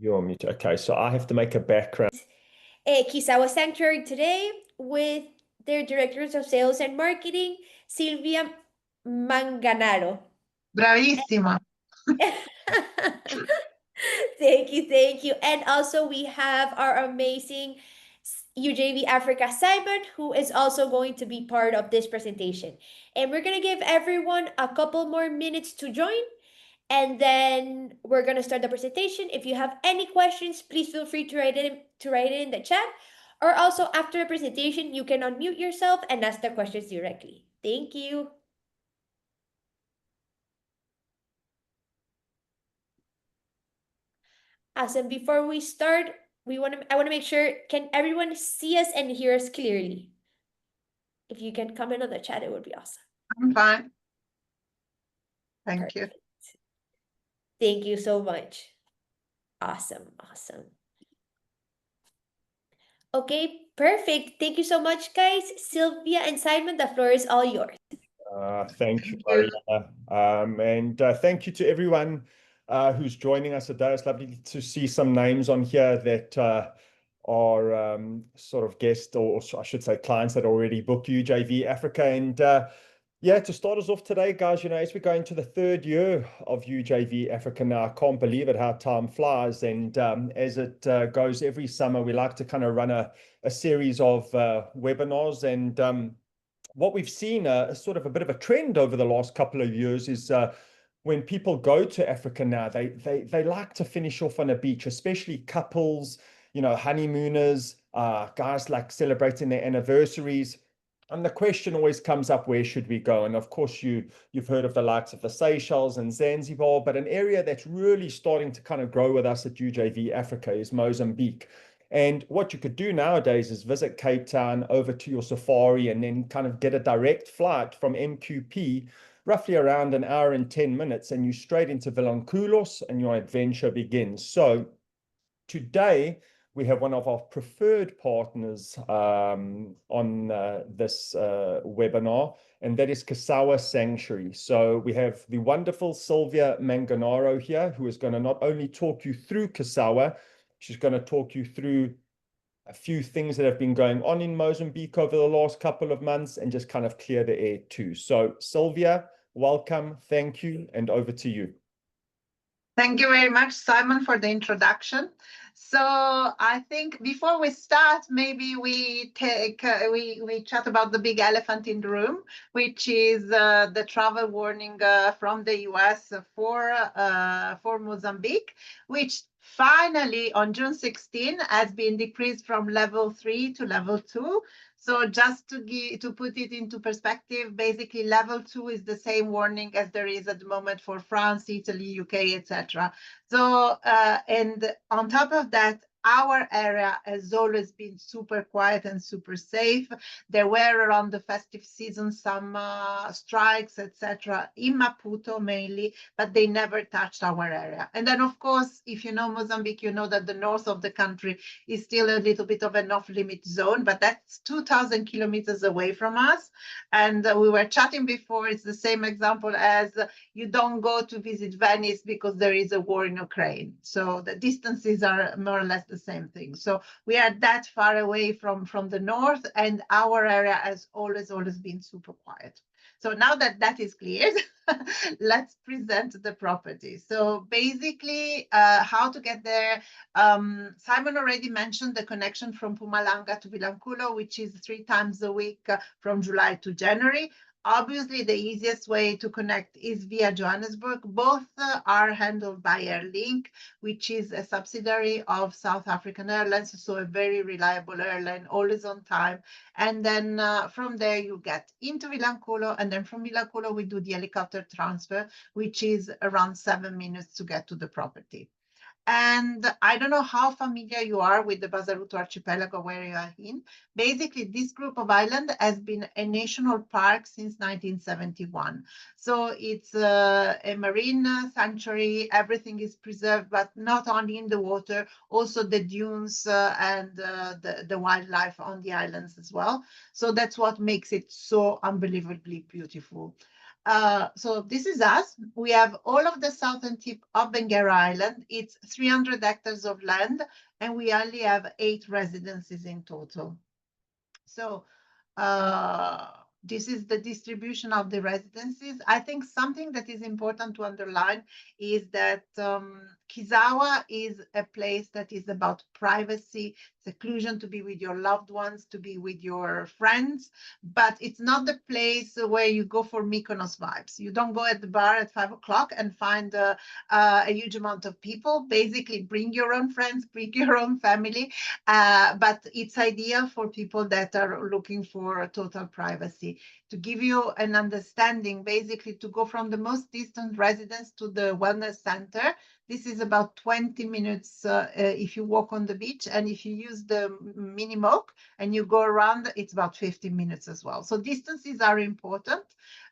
You're on mute. Okay, so I have to make a background. Kisawa Sanctuary today with their directors of sales and marketing, Silvia Manganaro. Bravissima. Thank you, thank you. And also we have our amazing UJV Africa Simon, who is also going to be part of this presentation. And we're going to give everyone a couple more minutes to join. And then we're going to start the presentation. If you have any questions, please feel free to write it in the chat. Or also after the presentation, you can unmute yourself and ask the questions directly. Thank you. Awesome. Before we start, I want to make sure, can everyone see us and hear us clearly? If you can comment on the chat, it would be awesome. I'm fine. Thank Perfect. you. Thank you so much. Awesome, awesome. Okay, perfect. Thank you so much, guys. Sylvia and Simon, the floor is all yours. Thank you, Mariana. And thank you to everyone who's joining us today. It's lovely to see some names on here that are sort of guests, or I should say clients that already booked UJV Africa. And yeah, to start us off today, guys, as we go into the third year of UJV Africa now, I can't believe it how time flies. And as it goes every summer, we like to kind of run a series of webinars. And what we've seen sort of a bit of a trend over the last couple of years is when people go to Africa now, they like to finish off on a beach, especially couples, honeymooners, guys like celebrating their anniversaries. And the question always comes up, where should we go? And of course, you've heard of the likes of the Seychelles and Zanzibar, but an area that's really starting to kind of grow with us at UJV Africa is Mozambique. And what you could do nowadays is visit Cape Town over to your safari and then kind of get a direct flight from MQP, roughly around an hour and 10 minutes, and you straight into Vilanculos and your adventure begins. So today, we have one of our preferred partners on this webinar, and that is Kisawa Sanctuary. So we have the wonderful Silvia Manganaro here, who is going to not only talk you through Kisawa, she's going to talk you through a few things that have been going on in Mozambique over the last couple of months and just kind of clear the air too. So Silvia, welcome, thank you, and over to you. Thank you very much, Simon, for the introduction. So I think before we start, maybe we chat about the big elephant in the room, which is the travel warning from the US for Mozambique, which finally on June 16 has been decreased from level 3 to level 2. So just to put it into perspective, basically level 2 is the same warning as there is at the moment for France, Italy, UK, etc. So and on top of that, our area has always been super quiet and super safe. There were around the festive season some strikes, etc., in Maputo mainly, but they never touched our area. And then, of course, if you know Mozambique, you know that the north of the country is still a little bit of an off-limit zone, but that's 2,000 kilometers away from us. And we were chatting before, it's the same example as you don't go to visit Venice because there is a war in Ukraine. So the distances are more or less the same thing. So we are that far away from the north, and our area has always been super quiet. So now that that is cleared, let's present the property. So basically, how to get there. Simon already mentioned the connection from Mpumalanga to Vilanculo, which is 3 times a week from July to January. Obviously, the easiest way to connect is via Johannesburg. Both are handled by Airlink, which is a subsidiary of South African Airlines, so a very reliable airline, always on time. And then from there, you get into Vilanculo, and then from Vilanculo, we do the helicopter transfer, which is around 7 minutes to get to the property. And I don't know how familiar you are with the Bazaruto archipelago where you are in. Basically, this group of islands has been a national park since 1971. So it's a marine sanctuary. Everything is preserved, but not only in the water, also the dunes and the wildlife on the islands as well. So that's what makes it so unbelievably beautiful. So this is us. We have all of the southern tip of Benguerra Island. It's 300 hectares of land, and we only have 8 residences in total. So this is the distribution of the residences. I think something that is important to underline is that Kisawa is a place that is about privacy, seclusion, to be with your loved ones, to be with your friends, but it's not the place where you go for Mykonos vibes. You don't go at the bar at 5 o'clock and find a huge amount of people. Basically, bring your own friends, bring your own family, but it's ideal for people that are looking for total privacy. To give you an understanding, basically to go from the most distant residence to the wellness center, this is about 20 minutes if you walk on the beach, and if you use the mini moke and you go around, it's about 15 minutes as well. So distances are important,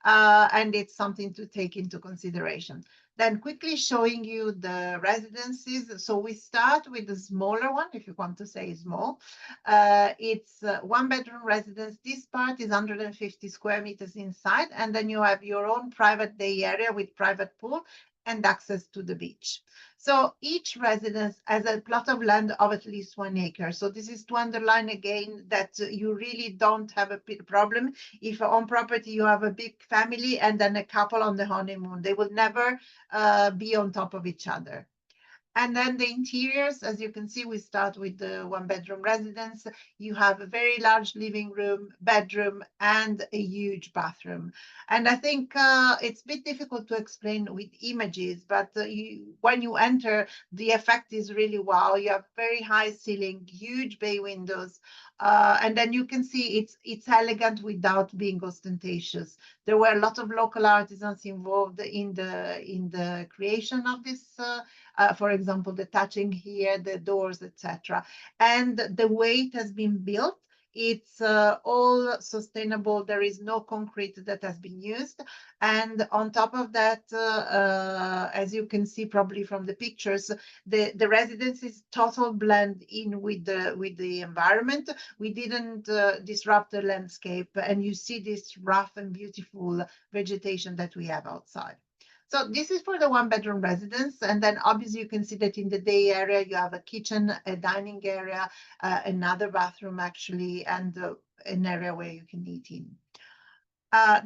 and it's something to take into consideration. Then quickly showing you the residences. So we start with the smaller one, if you want to say small. It's 1-bedroom residence. This part is 150 square meters inside, and then you have your own private day area with private pool and access to the beach. So each residence has a plot of land of at least 1 acre. So this is to underline again that you really don't have a problem if on property you have a big family and then a couple on the honeymoon. They will never be on top of each other. And then the interiors, as you can see, we start with the 1-bedroom residence. You have a very large living room, bedroom, and a huge bathroom. And I think it's a bit difficult to explain with images, but when you enter, the effect is really wow. You have very high ceiling, huge bay windows, and then you can see it's elegant without being ostentatious. There were a lot of local artisans involved in the creation of this. For example, the touching here, the doors, etc. And the way it has been built, it's all sustainable. There is no concrete that has been used. And on top of that, as you can see probably from the pictures, the residence is total blend in with the environment. We didn't disrupt the landscape, and you see this rough and beautiful vegetation that we have outside. So this is for the 1-bedroom residence. And then obviously you can see that in the day area, you have a kitchen, a dining area, another bathroom actually, and an area where you can eat in.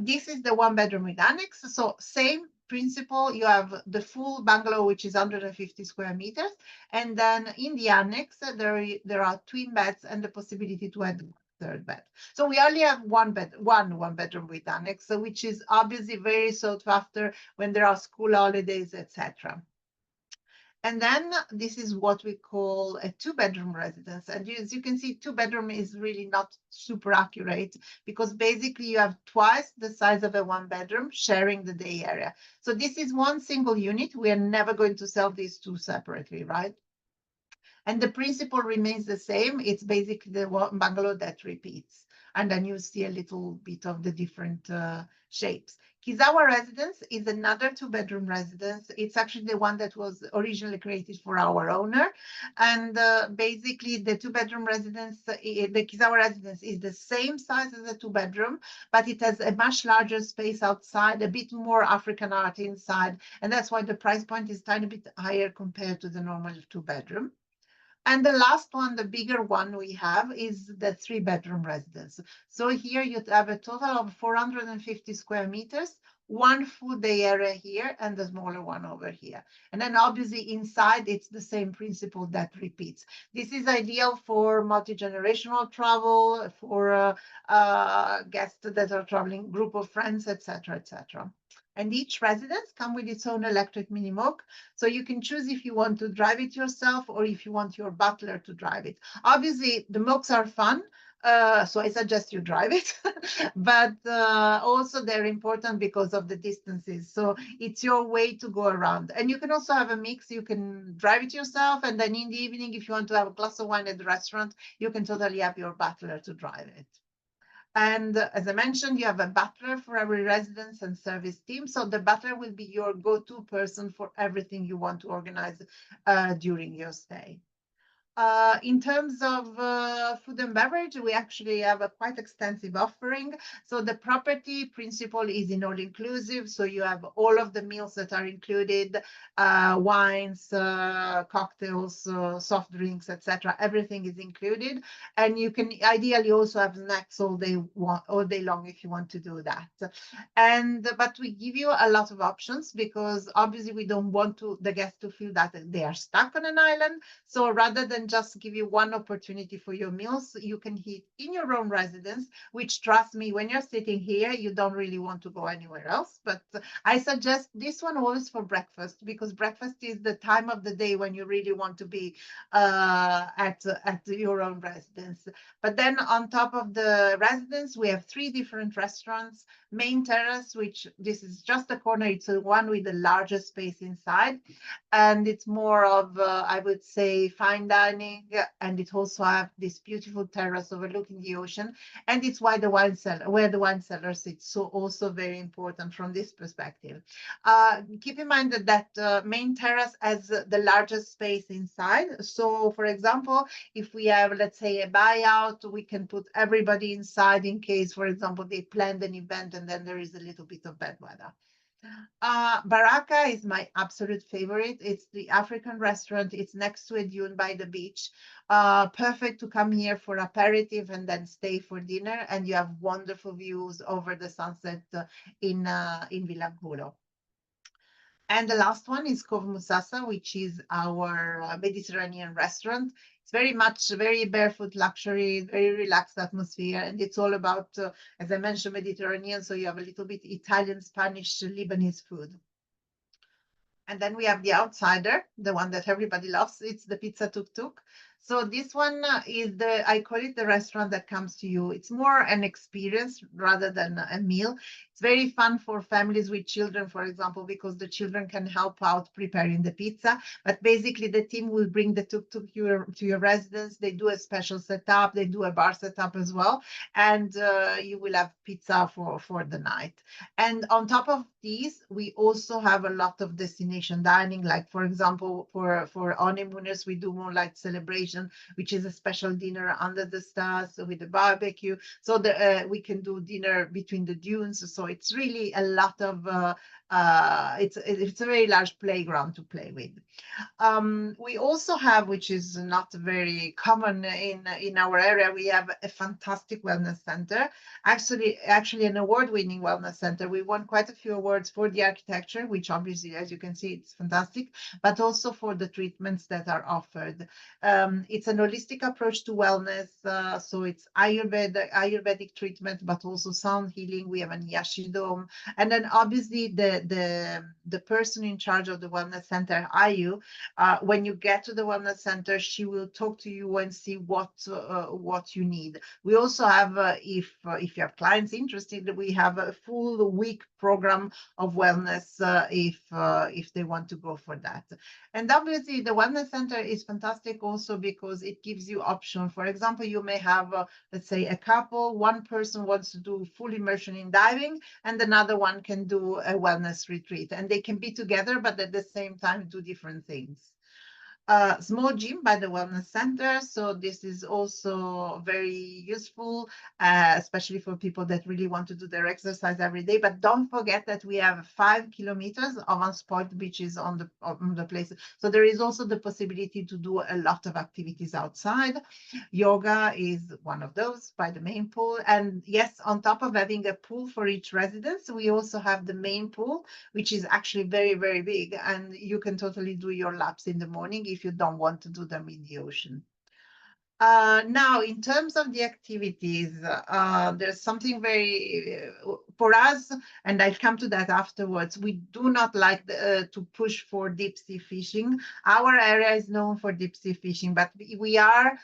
This is the 1-bedroom with annex. So same principle, you have the full bungalow, which is 150 square meters. And then in the annex, there are twin beds and the possibility to add 3rd bed. So we only have one bedroom with annex, which is obviously very sought after when there are school holidays, etc. And then this is what we call a 2-bedroom residence. And as you can see, 2-bedroom is really not super accurate because basically you have twice the size of a 1-bedroom sharing the day area. So this is one single unit. We are never going to sell these 2 separately, right? And the principle remains the same. It's basically the bungalow that repeats. And then you see a little bit of the different shapes. Kisawa residence is another 2-bedroom residence. It's actually the one that was originally created for our owner. And basically the 2-bedroom residence, the Kisawa residence is the same size as a 2-bedroom, but it has a much larger space outside, a bit more African art inside. And that's why the price point is a tiny bit higher compared to the normal 2-bedroom. And the last one, the bigger one we have, is the 3-bedroom residence. So here you have a total of 450 square meters, one full day area here and the smaller one over here. And then obviously inside, it's the same principle that repeats. This is ideal for multi-generational travel, for guests that are traveling, group of friends, etc., etc. And each residence comes with its own electric mini moke. So you can choose if you want to drive it yourself or if you want your butler to drive it. Obviously, the mokes are fun. So I suggest you drive it, but also they're important because of the distances. So it's your way to go around. And you can also have a mix. You can drive it yourself. And then in the evening, if you want to have a glass of wine at the restaurant, you can totally have your butler to drive it. And as I mentioned, you have a butler for every residence and service team. So the butler will be your go-to person for everything you want to organize during your stay. In terms of food and beverage, we actually have a quite extensive offering. So the property principle is in all inclusive. So you have all of the meals that are included, wines, cocktails, soft drinks, etc. Everything is included, and you can ideally also have snacks all day long if you want to do that. And but we give you a lot of options because obviously we don't want the guests to feel that they are stuck on an island. So rather than just give you one opportunity for your meals, you can eat in your own residence, which trust me, when you're sitting here, you don't really want to go anywhere else. But I suggest this one always for breakfast, because breakfast is the time of the day when you really want to be at your own residence. But then on top of the residence, we have 3 different restaurants. Main terrace, which this is just a corner, it's the one with the largest space inside, and it's more of I would say fine dining, and it also have this beautiful terrace overlooking the ocean, and it's why the wine cellar where the wine cellar sits, so also very important from this perspective. Keep in mind that main terrace has the largest space inside. So for example, if we have, let's say, a buyout, we can put everybody inside in case, for example, they planned an event and then there is a little bit of bad weather. Baraka is my absolute favorite. It's the African restaurant. It's next to a dune by the beach. Perfect to come here for aperitif and then stay for dinner. And you have wonderful views over the sunset in Vilanculo. And the last one is Cove Musasa, which is our Mediterranean restaurant. It's very barefoot luxury, very relaxed atmosphere. And it's all about, as I mentioned, Mediterranean. So you have a little bit Italian, Spanish, Lebanese food. And then we have the outsider, the one that everybody loves. It's the Pizza Tuk Tuk. So this one is I call it the restaurant that comes to you. It's more an experience rather than a meal. It's very fun for families with children, for example, because the children can help out preparing the pizza. But basically, the team will bring the tuk-tuk to your residence. They do a special setup. They do a bar setup as well. And you will have pizza for the night. And on top of these, we also have a lot of destination dining. Like, for example, for honeymooners, we do Moonlight Celebration, which is a special dinner under the stars with a barbecue. So we can do dinner between the dunes. So it's really a lot of, it's a very large playground to play with. We also have, which is not very common in our area, we have a fantastic wellness center. Actually an award-winning wellness center. We won quite a few awards for the architecture, which obviously, as you can see, it's fantastic, but also for the treatments that are offered. It's an holistic approach to wellness. So it's Ayurvedic treatment, but also sound healing. We have an Yashi dome. And then obviously the person in charge of the wellness center, Ayu, when you get to the wellness center, she will talk to you and see what you need. We also have, if you have clients interested, we have a full week program of wellness if they want to go for that. And obviously, the wellness center is fantastic also because it gives you option. For example, you may have, let's say, a couple. One person wants to do full immersion in diving, and another one can do a wellness retreat, and they can be together, but at the same time do different things. Small gym by the wellness center. So this is also very useful, especially for people that really want to do their exercise every day. But don't forget that we have 5 kilometers of unspoiled beaches on the place. So there is also the possibility to do a lot of activities outside. Yoga is one of those by the main pool. And yes, on top of having a pool for each residence, we also have the main pool, which is actually very, very big. And you can totally do your laps in the morning if you don't want to do them in the ocean. Now, in terms of the activities, there's something very, for us, and I'll come to that afterwards, we do not like to push for deep sea fishing. Our area is known for deep sea fishing, but we are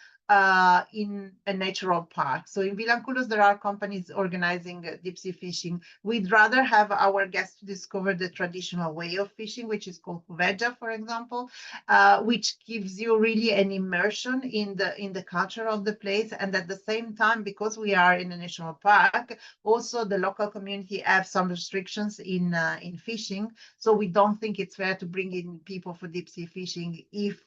in a natural park. So in Vilanculos, there are companies organizing deep sea fishing. We'd rather have our guests discover the traditional way of fishing, which is called converge, for example, which gives you really an immersion in the culture of the place. And at the same time, because we are in a national park, also the local community have some restrictions in fishing. So we don't think it's fair to bring in people for deep sea fishing if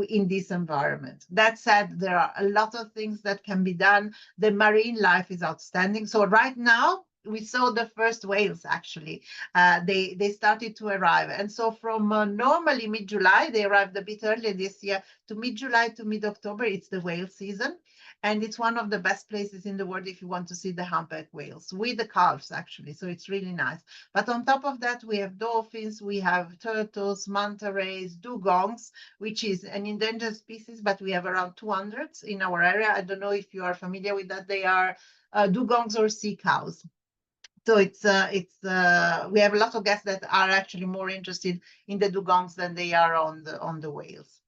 in this environment. That said, there are a lot of things that can be done. The marine life is outstanding. So right now, we saw the first whales actually. They started to arrive. And so from normally mid-July, they arrived a bit earlier this year, to mid-July to mid-October, it's the whale season. And it's one of the best places in the world if you want to see the humpback whales, with the calves actually. So it's really nice. But on top of that, we have dolphins, we have turtles, manta rays, dugongs, which is an endangered species, but we have around 200 in our area. I don't know if you are familiar with that. They are dugongs or sea cows. So we have a lot of guests that are actually more interested in the dugongs than they are on the whales.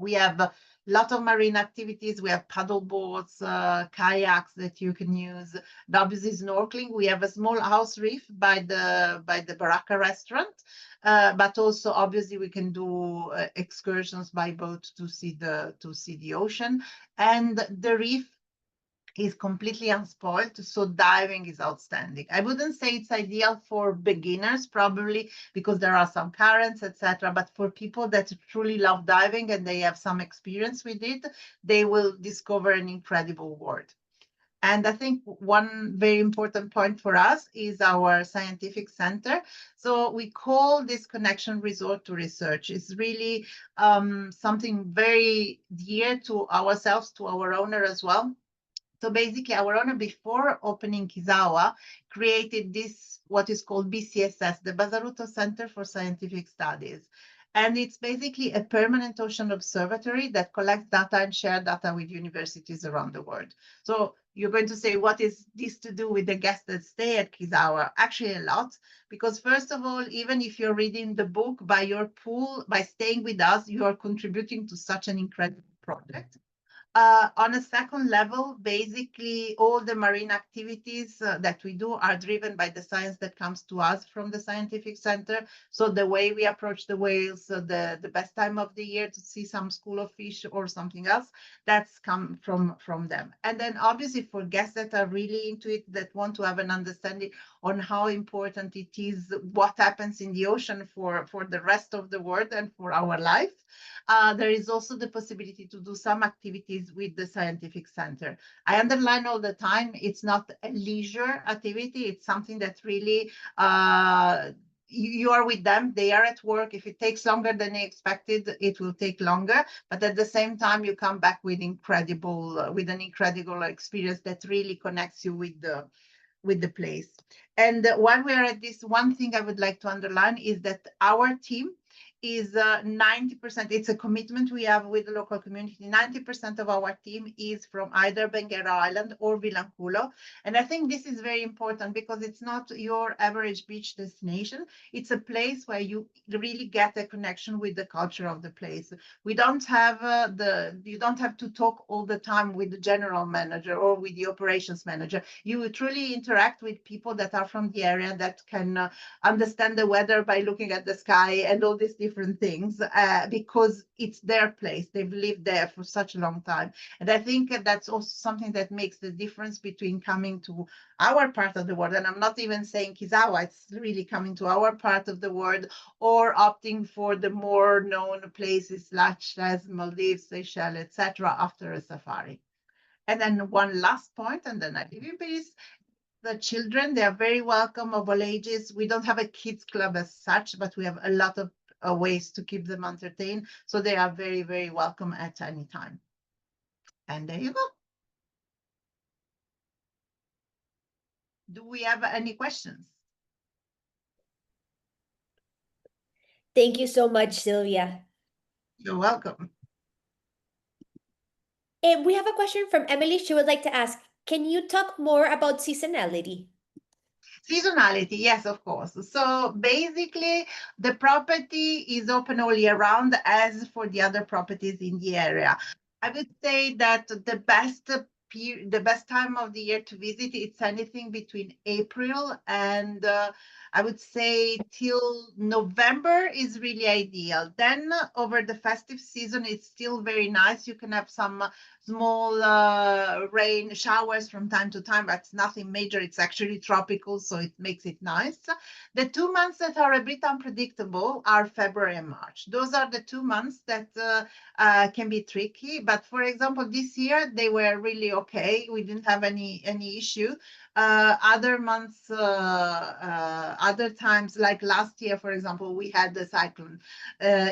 We have a lot of marine activities. We have paddle boats, kayaks that you can use. Obviously snorkeling. We have a small house reef by the Baraka restaurant, but also obviously we can do excursions by boat to see the ocean. And the reef is completely unspoiled, so diving is outstanding. I wouldn't say it's ideal for beginners, probably because there are some currents, etc. But for people that truly love diving and they have some experience with it, they will discover an incredible world. And I think one very important point for us is our scientific center. So we call this connection resort to research. It's really something very dear to ourselves, to our owner as well. So basically, our owner, before opening Kisawa, created this, what is called BCSS, the Basaruto Center for Scientific Studies. And it's basically a permanent ocean observatory that collects data and shares data with universities around the world. So you're going to say, what is this to do with the guests that stay at Kisawa? Actually, a lot. Because first of all, even if you're reading the book by your pool, by staying with us, you are contributing to such an incredible project. On a second level, basically all the marine activities that we do are driven by the science that comes to us from the scientific center. So the way we approach the whales, the best time of the year to see some school of fish or something else, that's come from them. And then obviously for guests that are really into it, that want to have an understanding on how important it is, what happens in the ocean for the rest of the world and for our life. There is also the possibility to do some activities with the scientific center. I underline all the time, it's not a leisure activity. It's something that really, you are with them, they are at work. If it takes longer than they expected, it will take longer. But at the same time, you come back with an incredible experience that really connects you with the place. And while we are at this, one thing I would like to underline is that our team is 90%, it's a commitment we have with the local community. 90% of our team is from either Benguerra Island or Vilanculo. And I think this is very important because it's not your average beach destination. It's a place where you really get a connection with the culture of the place. We don't have you don't have to talk all the time with the general manager or with the operations manager. You will truly interact with people that are from the area that can understand the weather by looking at the sky and all these different things, because it's their place. They've lived there for such a long time. And I think that's also something that makes the difference between coming to our part of the world, and I'm not even saying Kisawa, it's really coming to our part of the world, or opting for the more known places such as Maldives, Seychelles, etc. after a safari. And then one last point, and then I leave you please. The children, they are very welcome of all ages. We don't have a kids club as such, but we have a lot of ways to keep them entertained. So they are very, very welcome at any time. And there you go. Do we have any questions? Thank you so much, Sylvia. You're welcome. And we have a question from Emily. She would like to ask, can you talk more about seasonality? Seasonality, yes, of course. So basically, the property is open all year round, as for the other properties in the area. I would say that the best time of the year to visit, it's anything between April and I would say till November is really ideal. Then over the festive season, it's still very nice. You can have some small rain showers from time to time, but it's nothing major. It's actually tropical, so it makes it nice. The 2 months that are a bit unpredictable are February and March. Those are the 2 months that can be tricky. But for example, this year they were really okay. We didn't have any issue. Other months, other times, like last year, for example, we had the cyclone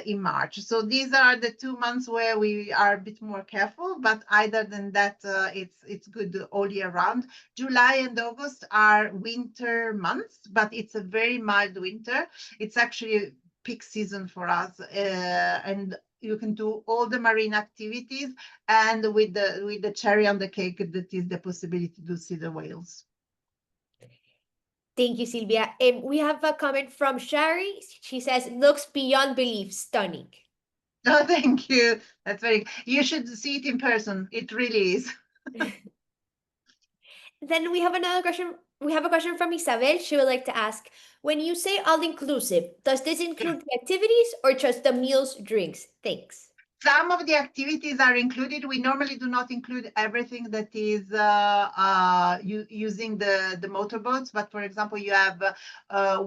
in March. So these are the 2 months where we are a bit more careful. But other than that, it's good all year round. July and August are winter months, but it's a very mild winter. It's actually peak season for us, and you can do all the marine activities, and with the cherry on the cake, that is the possibility to see the whales. Thank you, Silvia. And we have a comment from Shari. She says, looks beyond belief, stunning. Oh, thank you. That's very. You should see it in person. It really is. Then we have another question. We have a question from Isabel. She would like to ask, when you say all inclusive, does this include the activities or just the meals, drinks? Thanks. Some of the activities are included. We normally do not include everything that is using the motorboats, but for example, you have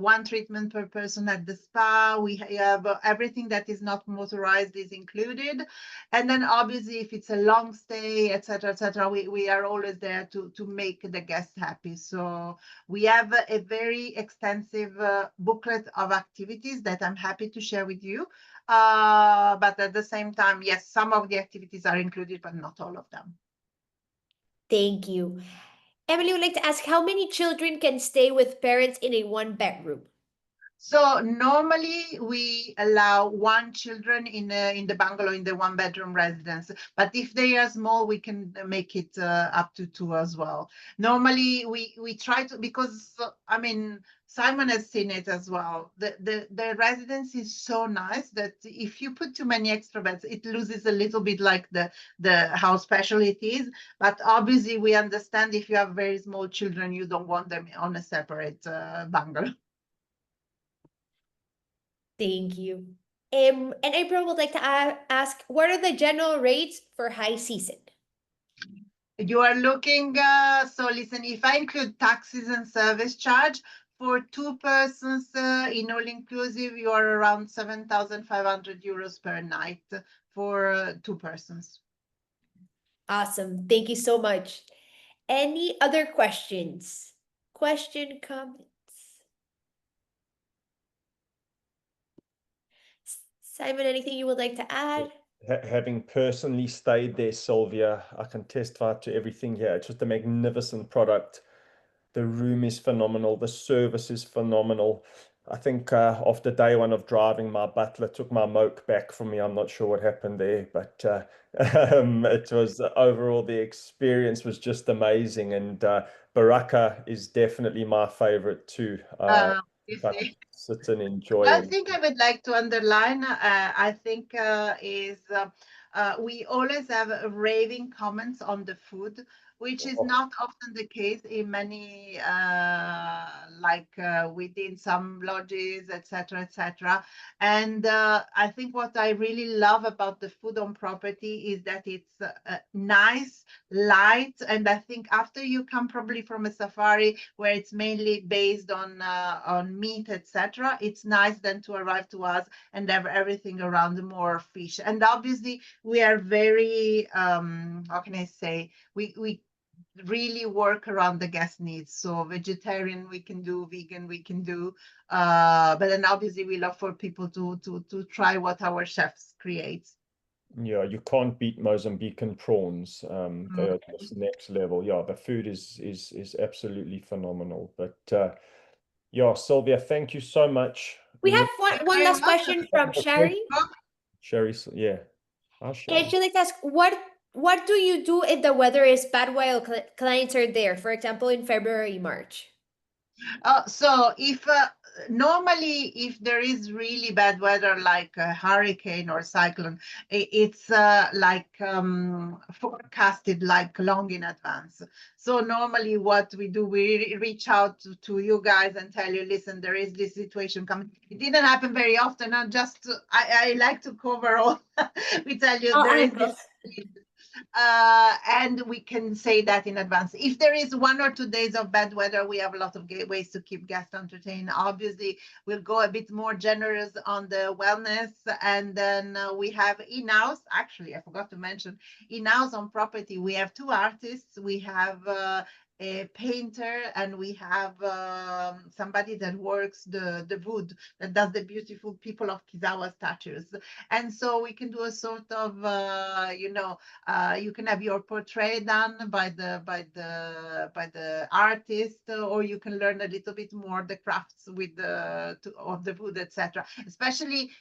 one treatment per person at the spa. We have everything that is not motorized is included. And then obviously, if it's a long stay, etc., we are always there to make the guests happy. So we have a very extensive booklet of activities that I'm happy to share with you. But at the same time, yes, some of the activities are included, but not all of them. Thank you. Emily would like to ask, how many children can stay with parents in a one-bedroom? So normally we allow one children in the bungalow, in the one-bedroom residence. But if they are small, we can make it up to two as well. Normally we try to, because I mean, Simon has seen it as well. The residence is so nice that if you put too many extra beds, it loses a little bit like the how special it is. But obviously we understand if you have very small children, you don't want them on a separate bungalow. Thank you. And April would like to ask, what are the general rates for high season? You are looking, so listen, if I include taxes and service charge, for two persons in all inclusive, you are around 7,500 euros per night for two persons. Awesome. Thank you so much. Any other questions? Comments? Simon, anything you would like to add? Having personally stayed there, Sylvia, I can testify to everything here. It's just a magnificent product. The room is phenomenal. The service is phenomenal. I think after day one of driving, my butler took my moke back from me. I'm not sure what happened there, but it was overall, the experience was just amazing. And Baraka is definitely my favorite too. If I could sit and enjoy One it. thing I would like to underline, I think, is we always have raving comments on the food, which is not often the case in many, within some lodges, etc., etc. And I think what I really love about the food on property is that it's nice, light, and I think after you come probably from a safari where it's mainly based on meat, etc., it's nice then to arrive to us and have everything around more fish. And obviously we are very how can I say, we really work around the guest needs. So vegetarian we can do, vegan we can do, but then obviously we love for people to try what our chefs create. Yeah, you can't beat Mozambican prawns. They are just next level. Yeah, the food is absolutely phenomenal. But yeah, Sylvia, thank you so much. We have one last question from Sherry. Sherry, yeah. And she'd like to ask, what do you do if the weather is bad while clients are there? For example, in February, March. So if normally, if there is really bad weather, like a hurricane or cyclone, it's forecasted like long in advance. So normally what we do, we reach out to you guys and tell you, listen, there is this situation coming. It didn't happen very often. I like to cover all. We tell you All there is this. angles. And we can say that in advance. If there is 1 or 2 days of bad weather, we have a lot of ways to keep guests entertained. Obviously, we'll go a bit more generous on the wellness, and then we have in-house. Actually, I forgot to mention in-house on property. We have 2 artists. We have a painter, and we have somebody that works the wood, that does the beautiful people of Kisawa statues. And so we can do a sort of you can have your portrait done by the artist, or you can learn a little bit more the crafts with of the wood, etc. Especially,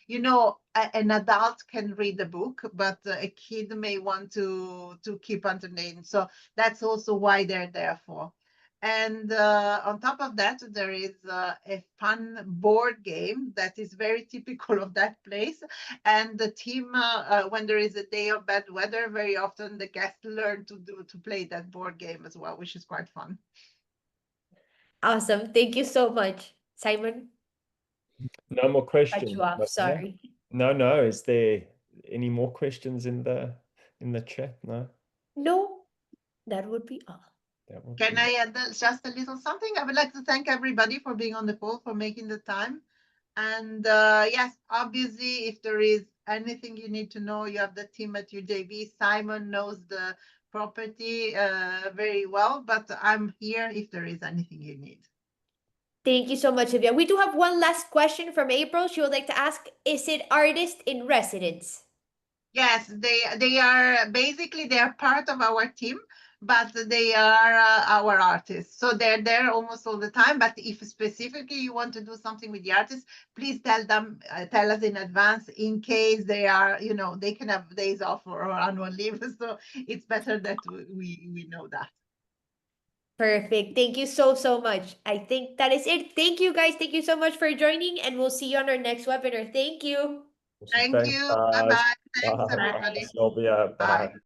an adult can read the book, but a kid may want to keep entertained. So that's also why they're there for. And on top of that, there is a fun board game that is very typical of that place. And the team, when there is a day of bad weather, very often the guests learn to play that board game as well, which is quite fun. Awesome. Thank you so much, Simon. No more Cut questions. you off. Sorry. No. Is there any more questions in the chat? No. No, that would be all. Can I add just a little something? I would like to thank everybody for being on the call, for making the time. And yes, obviously, if there is anything you need to know, you have the team at UJV. Simon knows the property very well, but I'm here if there is anything you need. Thank you so much, Sylvia. We do have one last question from April. She would like to ask, is it artist in residence? Yes, they are basically, they are part of our team, but they are our artists. So they're there almost all the time. But if specifically you want to do something with the artists, please tell us in advance, in case they are, they can have days off or annual leave. So it's better that we know that. Perfect. Thank you so, so much. I think that is it. Thank you, guys. Thank you so much for joining, and we'll see you on our next webinar. Thank you. Awesome. Thank Thanks, you. guys. Bye-bye. Thanks, Bye. everybody. Sylvia. Bye. Bye.